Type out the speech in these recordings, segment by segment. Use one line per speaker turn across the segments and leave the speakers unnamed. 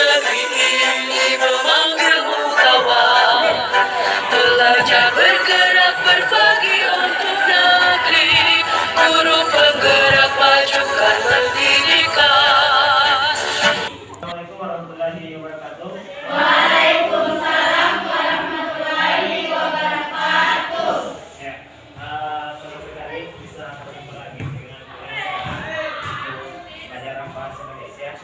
negeri ini memanggilmu kawan. Belajar bergerak berbagi untuk negeri, guru penggerak majukan pendidikan.
Assalamualaikum warahmatullahi wabarakatuh.
Waalaikumsalam warahmatullahi wabarakatuh.
Ya, senang sekali bisa bertemu lagi dengan pelajaran bahasa Indonesia.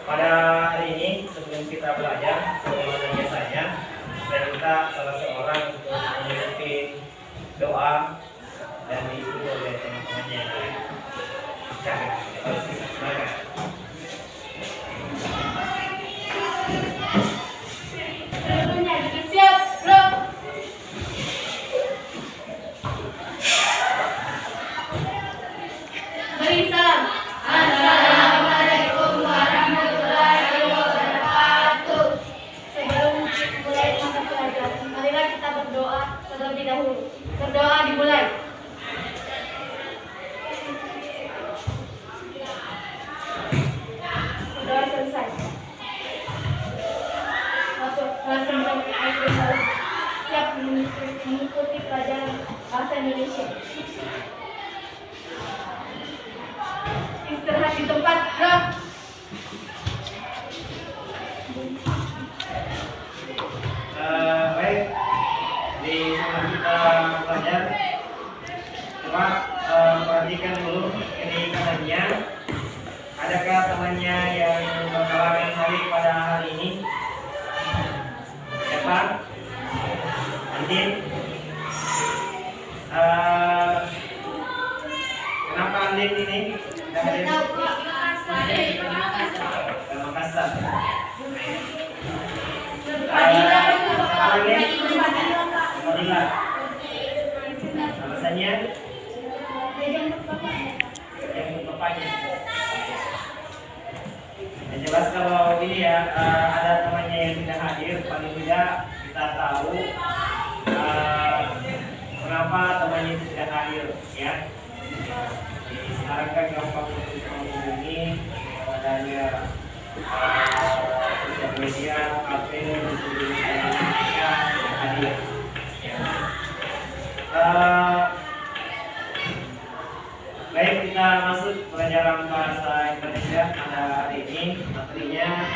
Pada hari ini sebelum kita belajar, sebagaimana biasanya, saya minta salah seorang untuk memimpin doa dan diikuti oleh teman-temannya yang lain. Silakan.
Tentunya siap, bro. Beri salam. Assalamualaikum warahmatullahi wabarakatuh. Sebelum mulai mata pelajaran, marilah kita berdoa terlebih dahulu. Berdoa dimulai. Berdoa selesai. Masuk kelas 9 SD siap mengikuti pelajaran bahasa Indonesia. Istirahat di tempat, bro.
Baik, di sebelum kita belajar, coba perhatikan dulu ini katanya. Adakah temannya yang berkalangan hari pada hari ini? Siapa? Andin. Kenapa Andin ini? Dari Makassar. Alhamdulillah. Alasannya? Yang bapaknya. Yang jelas kalau ini ya ada temannya yang tidak hadir, paling tidak kita tahu kenapa temannya itu tidak hadir, ya. Sekarang kan gampang untuk menghubungi adanya sosial media, kafe, media hadir. Baik, kita masuk pelajaran bahasa Indonesia pada hari ini. Materinya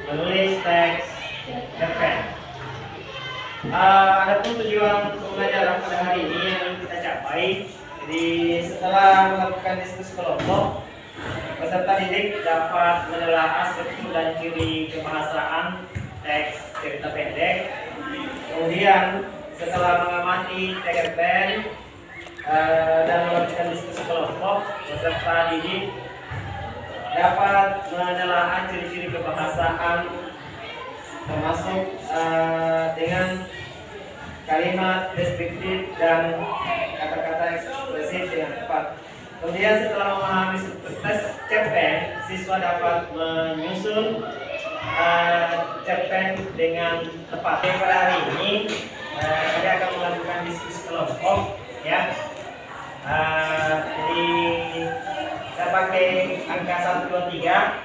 menulis teks cerpen. Adapun tujuan pembelajaran pada hari ini yang kita capai, jadi setelah melakukan diskusi kelompok, peserta didik dapat menelaah struktur dan ciri kebahasaan teks cerita pendek. Kemudian setelah mengamati cerpen dan melakukan diskusi kelompok, peserta didik dapat menelaah ciri-ciri kebahasaan termasuk dengan kalimat deskriptif dan kata-kata ekspresif dengan tepat. Kemudian setelah memahami struktur tes cerpen, siswa dapat menyusun cerpen dengan tepat. Pada hari ini saya akan melakukan diskusi kelompok, ya. Jadi saya pakai angka 1, 2, 3.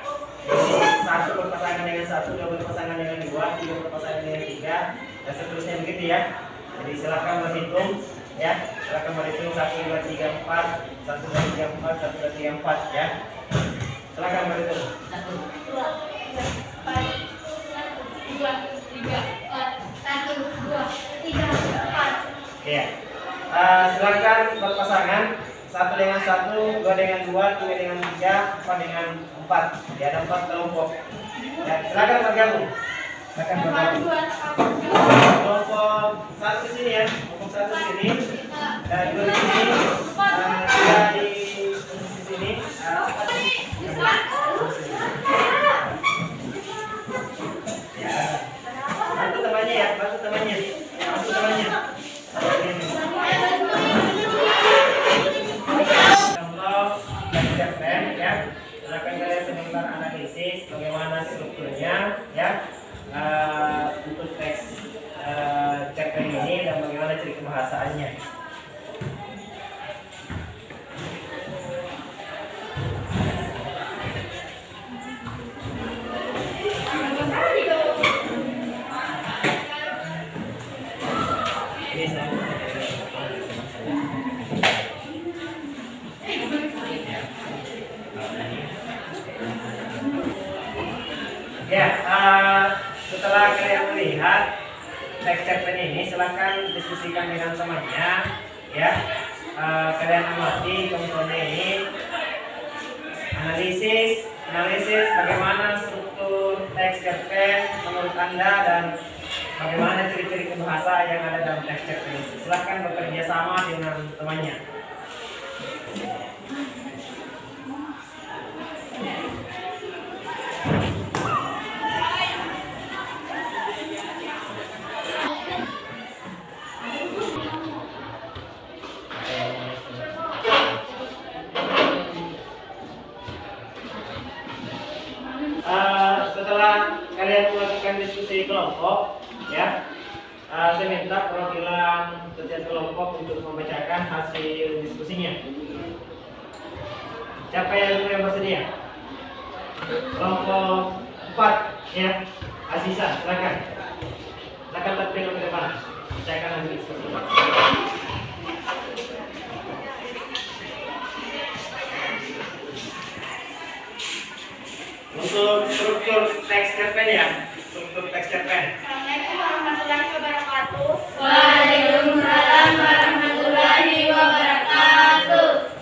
Jadi 1 berpasangan dengan 1, 2 berpasangan dengan 2, 3 berpasangan dengan 3, dan seterusnya begitu, ya. Jadi silakan berhitung, ya. Silakan berhitung 1, 2, 3, 4, 1, 2, 3, 4, 1, 2, 3, 4, ya. Silakan berhitung.
1, 2, 3, 4, 1, 2, 3, 4, 1, 2, 3, 4.
Ya. Silakan berpasangan 1 dengan 1, 2 dengan 2, 3 dengan 3, 4 dengan 4. Ya, ada 4 kelompok. Ya, silakan bergabung. Silakan bergabung. Kelompok 1 di sini, ya. Kelompok 1 di sini. Dan 2 di sini. 3 di sini. Ya. Bantu temannya, ya. Bantu temannya. Bantu temannya. Contoh cerpen, ya. Silakan kalian sebentar analisis bagaimana kebahasaannya. Ini saya ya, setelah kalian melihat teks cerpen ini, silahkan diskusikan dengan temannya ya. Kalian amati contohnya ini, analisis bagaimana struktur teks cerpen menurut Anda dan bagaimana ciri-ciri bahasa yang ada dalam teks cerpen ini. Silahkan bekerja sama dengan temannya. Setelah kalian melakukan diskusi kelompok, ya, saya minta perwakilan setiap kelompok untuk membacakan hasil diskusinya. Siapa yang bersedia? Kelompok 4, ya, Aziza, silakan. Silakan tampil ke depan. Bacakan hasil diskusi. Untuk struktur teks cerpen ya, struktur teks cerpen.
Assalamualaikum warahmatullahi wabarakatuh.
Waalaikumsalam warahmatullahi wabarakatuh.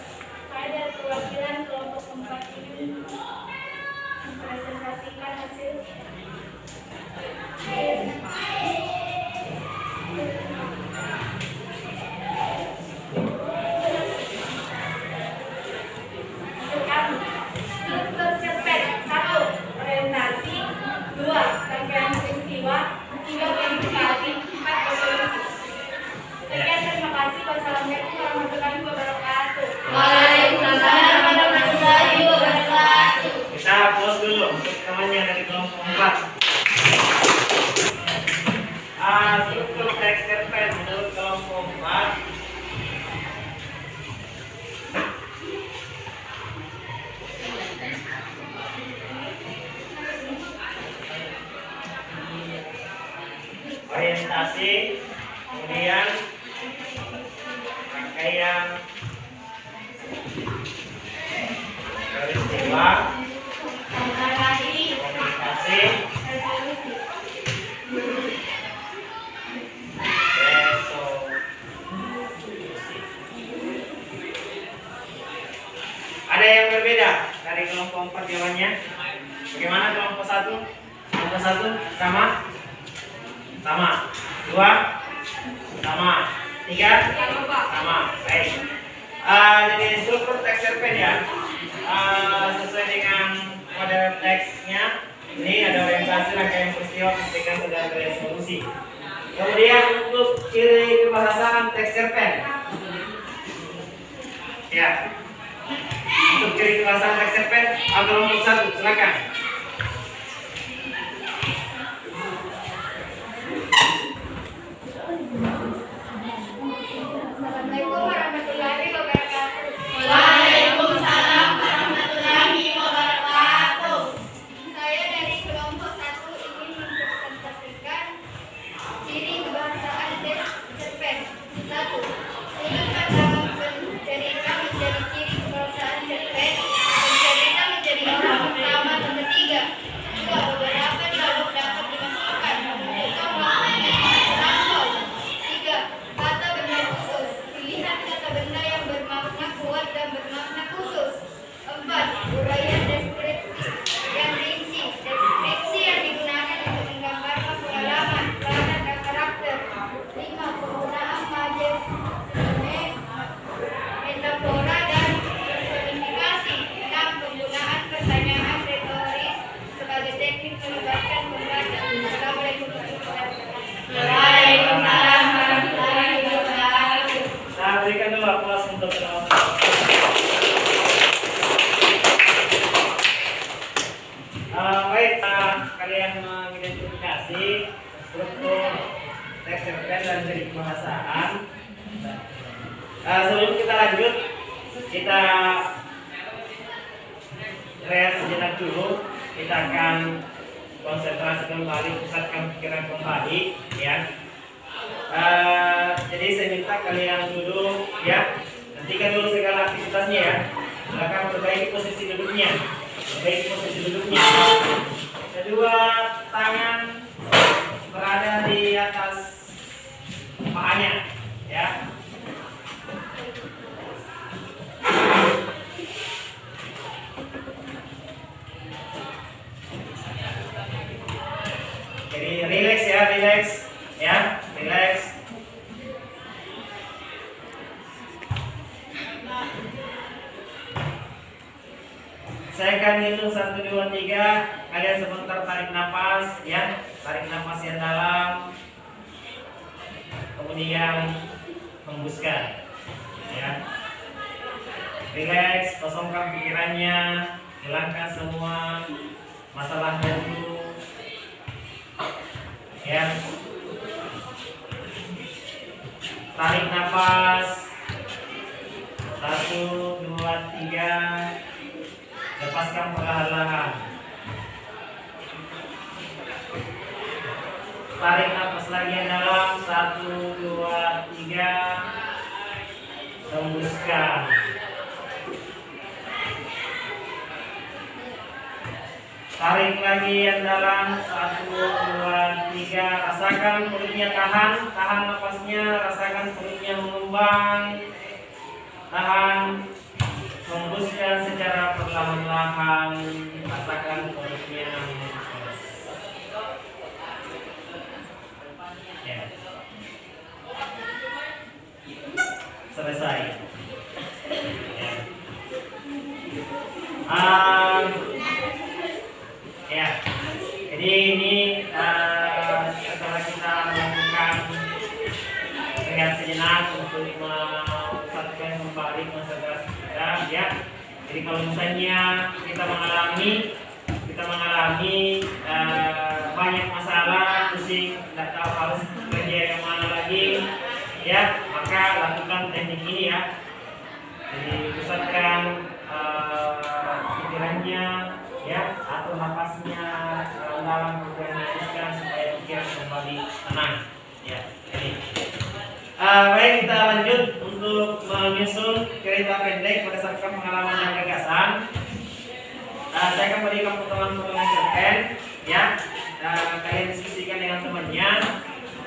Saya dari perwakilan kelompok 4 ini mempresentasikan hasil struktur cerpen. 1. Orientasi. 2. Rangkaian peristiwa. 3. Planifikasi. 4. Resolusi. Sekian, terima kasih. Wassalamualaikum warahmatullahi wabarakatuh.
Waalaikumsalam warahmatullahi wabarakatuh.
Kita pause dulu untuk temannya dari kelompok 4. Struktur teks cerpen menurut kelompok 4. Orientasi, kemudian rangkaian peristiwa,
Narasi.
komunikasi,
Resolusi.
resolusi. Ada yang berbeda dari kelompok 4 jawabannya? Bagaimana kelompok 1? Kelompok 1 sama? Sama. 2 sama. 3 sama. Baik. Jadi struktur teks cerpen ya, sesuai dengan pada teksnya. Ini ada orientasi, rangkaian peristiwa, komunikasi dan resolusi. Kemudian untuk ciri kebahasaan teks cerpen. Ya. Untuk ciri kebahasaan teks cerpen, kelompok 1 silakan.
Assalamualaikum warahmatullahi wabarakatuh.
Waalaikumsalam warahmatullahi wabarakatuh.
Saya dari kelompok 1 ingin mempresentasikan ciri kebahasaan teks cerpen. 1. Sudut pandang pencerita menjadi ciri kebahasaan cerpen. Pencerita menjadi orang pertama dan ketiga. 2. Beberapa dialog dapat dimasukkan menunjukkan waktu terlampau. 3. Kata benda khusus. Pilihan kata benda yang bermakna kuat dan bermakna khusus. 4. Uraian deskriptif yang rinci. Deskripsi yang digunakan untuk menggambarkan pengalaman, peranan, dan karakter. 5. Penggunaan majas, metafora, dan personifikasi. 6. Penggunaan pertanyaan retoris sebagai teknik melibatkan pembaca. Assalamualaikum warahmatullahi wabarakatuh.
Waalaikumsalam warahmatullahi wabarakatuh.
Nah, berikan dulu aplaus untuk kelompok. Baik, kalian mengidentifikasi struktur teks cerpen dan ciri kebahasaan. Sebelum kita lanjut, kita rehat sejenak dulu. Kita akan konsentrasi kembali, pusatkan pikiran kembali, ya. Jadi saya minta kalian duduk, ya. Hentikan dulu segala aktivitasnya, ya. Silakan perbaiki posisi duduknya. Perbaiki posisi duduknya. Kedua tangan berada di atas pahanya, ya. Jadi relax ya, relax, ya, relax. Saya akan hitung 1, 2, 3. Kalian sebentar tarik nafas, ya, tarik nafas yang dalam, kemudian hembuskan, ya. Relax, kosongkan pikirannya, hilangkan semua masalahnya dulu, ya. Tarik nafas 1, 2, 3. Lepaskan perlahan-lahan. Tarik nafas lagi yang dalam 1, 2, 3. Hembuskan. Tarik lagi yang dalam 1, 2, 3. Rasakan perutnya tahan, tahan nafasnya, rasakan perutnya mengembang. Tahan. Hembuskan secara perlahan-lahan, rasakan perutnya mengeras. Ya. Selesai. Ya. Ya. Jadi ini setelah kita melakukan rehat sejenak untuk memperhatikan kembali konsentrasi kita, ya. Jadi kalau misalnya kita mengalami banyak masalah, pusing, tidak tahu harus kerja yang mana lagi, ya, maka lakukan teknik ini, ya. Jadi pusatkan pikirannya, ya, atur nafasnya dalam, kemudian hembuskan supaya pikiran kembali tenang, ya. Jadi baik, kita lanjut untuk menyusun cerita pendek berdasarkan pengalaman dan gagasan. Saya akan berikan potongan-potongan cerpen, ya. Kalian diskusikan dengan temannya.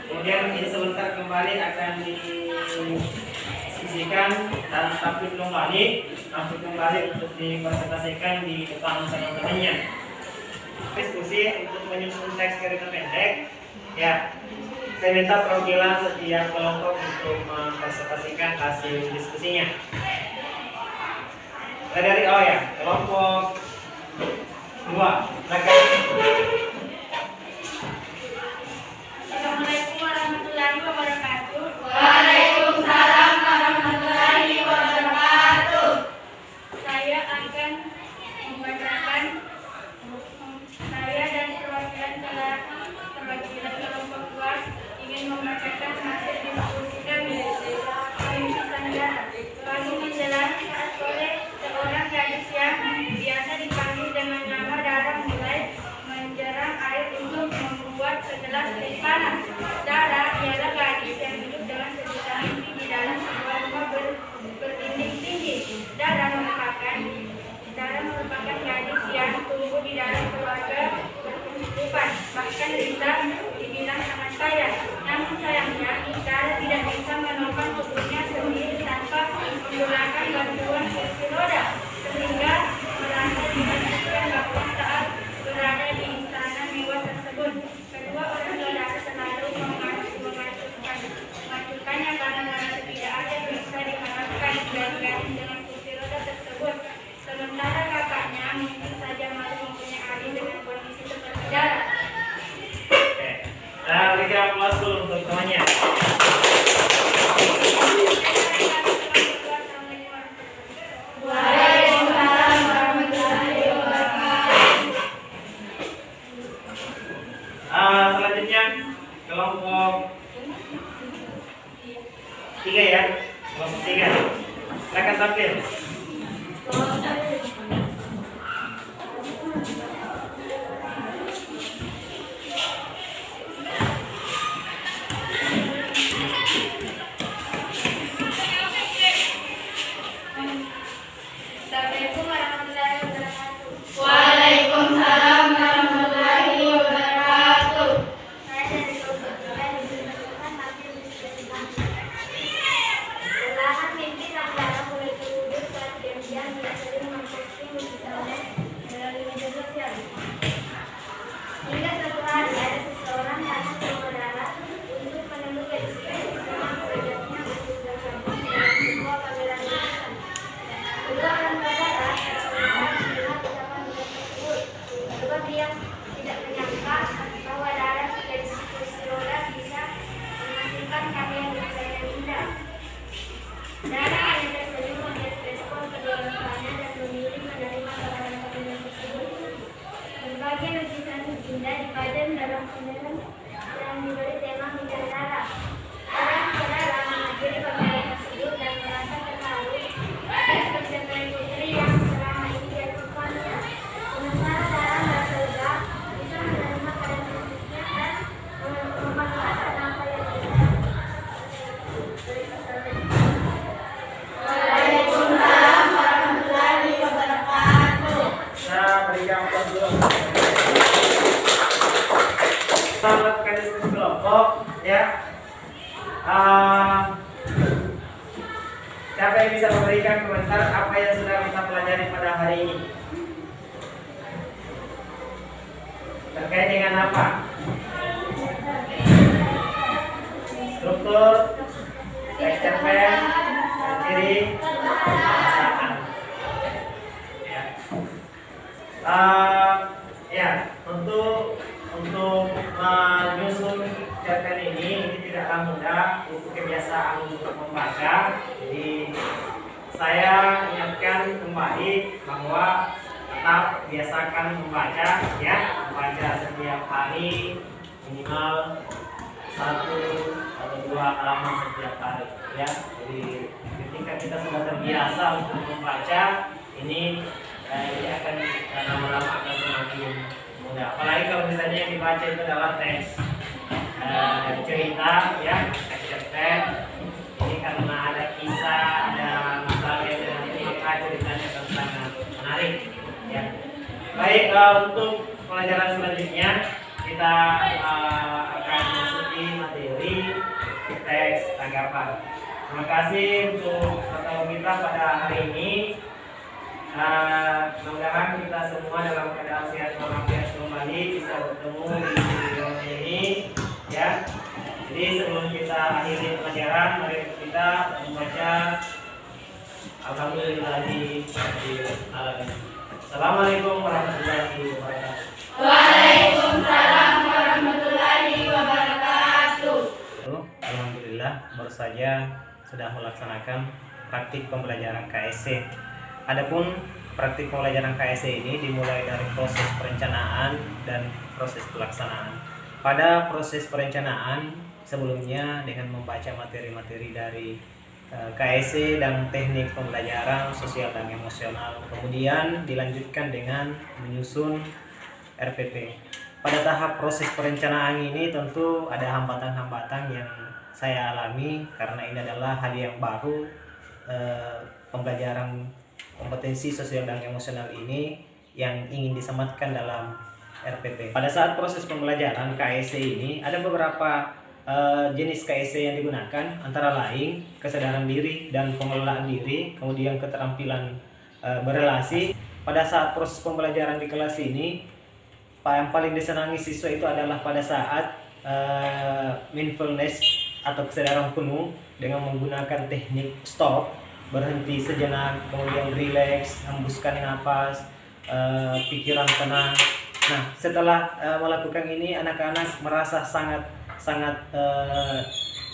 Kemudian ini sebentar kembali akan didiskusikan dan tampil kembali untuk dipresentasikan di depan teman-temannya. Diskusi untuk menyusun teks cerita pendek, ya. Saya minta perwakilan setiap kelompok untuk mempresentasikan hasil diskusinya. Dari kelompok 2.
Assalamualaikum warahmatullahi wabarakatuh.
Waalaikumsalam warahmatullahi wabarakatuh.
Saya akan membacakan, saya dan perwakilan kelompok 2 ingin membacakan hasil diskusi kami. Mimpi Sanjana. Pagi menjelang saat sore, seorang gadis yang biasa dipanggil dengan nama Dara mulai menjerang air untuk membuat segelas teh panas. Dara ialah gadis yang hidup dengan sejuta mimpi di dalam sebuah rumah berdinding tinggi. Dara merupakan gadis yang tumbuh di dalam keluarga berkecukupan, bahkan bisa dibilang sangat kaya. Namun sayangnya, Dara tidak bisa menopang tubuhnya sendiri tanpa menggunakan bantuan kursi roda, sehingga merasa dimanfaatkan bahwa saat berada di istana mewah tersebut. Kedua orang tua Dara selalu memajukannya karena merasa tidak ada yang bisa diharapkan dari gadis dengan kursi roda tersebut. Sementara kakaknya mungkin saja malu mempunyai adik dengan kondisi seperti Dara.
Berikan aplaus dulu untuk temannya.
Waalaikumsalam warahmatullahi wabarakatuh.
Selanjutnya kelompok 3. 3 ya. Kelompok 3. Silakan tampil.
Assalamualaikum warahmatullahi wabarakatuh.
Waalaikumsalam warahmatullahi wabarakatuh.
Saya dari kelompok 3 diberitahukan hasil diskusi kami. Perlahan mimpi sang Dara mulai terwujud saat dia tidak sering memposting lukisannya melalui media sosial. Hingga suatu hari ada seseorang datang ke rumah Dara untuk menemukan inspirasi dengan mengajaknya untuk bergabung dalam sebuah pameran lukisan. Kedua orang tua Dara terkejut melihat ucapan budak tersebut, sebab dia tidak menyangka bahwa Dara sebagai kursi roda bisa menghasilkan karya lukisan yang indah. Dara hanya tersenyum melihat respon kedua orang tuanya dan memilih menerima tawaran pameran tersebut. Berbagai lukisan indah dipajang dalam pameran yang diberi tema Mimpi Dara. Orang tua Dara menghadiri pameran tersebut dan merasa terharu atas pencapaian putri yang selama ini dilakukannya. Sementara Dara merasa lega bisa menerima karya musiknya dan memanfaatkan apa yang bisa.
Waalaikumsalam warahmatullahi wabarakatuh.
Saya berikan aplaus dulu. Kita melakukan diskusi kelompok ya. Siapa yang bisa memberikan komentar apa yang sudah kita pelajari pada hari ini? Terkait dengan apa? Struktur, teks cerpen, ciri, perasaan. Ya. Ya, untuk menyusun cerpen ini tidaklah mudah, untuk kebiasaan untuk membaca. Jadi saya ingatkan kembali bahwa tetap biasakan membaca ya, membaca setiap hari minimal 1 atau 2 halaman setiap hari ya. Jadi ketika kita sudah terbiasa untuk membaca ini akan lama-lama akan semakin mudah. Apalagi kalau misalnya yang dibaca itu adalah teks cerita ya, teks cerpen. Ini karena ada kisah, ada masalah yang maka ceritanya akan sangat menarik ya. Baik, untuk pelajaran selanjutnya kita akan masuki materi teks tanggapan. Terima kasih untuk pertemuan kita pada hari ini. Mudah-mudahan kita semua dalam keadaan sehat walafiat kembali bisa bertemu di video ini ya. Jadi sebelum kita akhiri pelajaran, mari kita membaca Alhamdulillahirabbil alamin. Assalamualaikum warahmatullahi wabarakatuh.
Waalaikumsalam warahmatullahi wabarakatuh.
Alhamdulillah baru saja sudah melaksanakan praktik pembelajaran KSC. Adapun praktik pembelajaran KSC ini dimulai dari proses perencanaan dan proses pelaksanaan. Pada proses perencanaan sebelumnya dengan membaca materi-materi dari KSC dan teknik pembelajaran sosial dan emosional, kemudian dilanjutkan dengan menyusun RPP. Pada tahap proses perencanaan ini tentu ada hambatan-hambatan yang saya alami karena ini adalah hal yang baru. Pembelajaran kompetensi sosial dan emosional ini yang ingin disematkan dalam RPP. Pada saat proses pembelajaran KSC ini ada beberapa jenis KSC yang digunakan, antara lain kesadaran diri dan pengelolaan diri, kemudian keterampilan berelasi. Pada saat proses pembelajaran di kelas ini, yang paling disenangi siswa itu adalah pada saat mindfulness atau kesadaran penuh dengan menggunakan teknik stop, berhenti sejenak, kemudian relax, hembuskan napas, pikiran tenang. Nah, setelah melakukan ini, anak-anak merasa sangat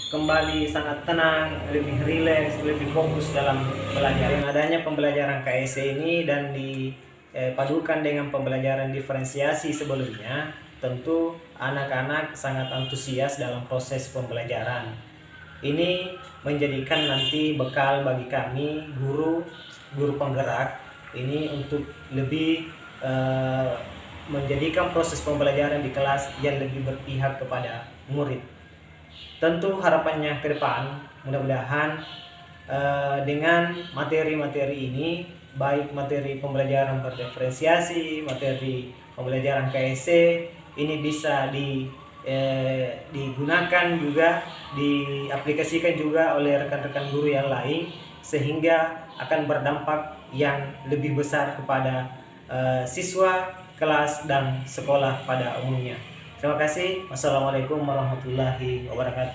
kembali sangat tenang, lebih rileks, lebih fokus dalam belajar. Dengan adanya pembelajaran KSC ini dan dipadukan dengan pembelajaran diferensiasi sebelumnya, tentu anak-anak sangat antusias dalam proses pembelajaran. ini menjadikan nanti bekal bagi kami guru penggerak ini untuk lebih menjadikan proses pembelajaran di kelas yang lebih berpihak kepada murid. Tentu harapannya ke depan mudah-mudahan dengan materi-materi ini, baik materi pembelajaran berdiferensiasi, materi pembelajaran KSC, ini bisa digunakan juga, diaplikasikan juga oleh rekan-rekan guru yang lain, sehingga akan berdampak yang lebih besar kepada siswa, kelas, dan sekolah pada umumnya. Terima kasih. Wassalamualaikum warahmatullahi wabarakatuh.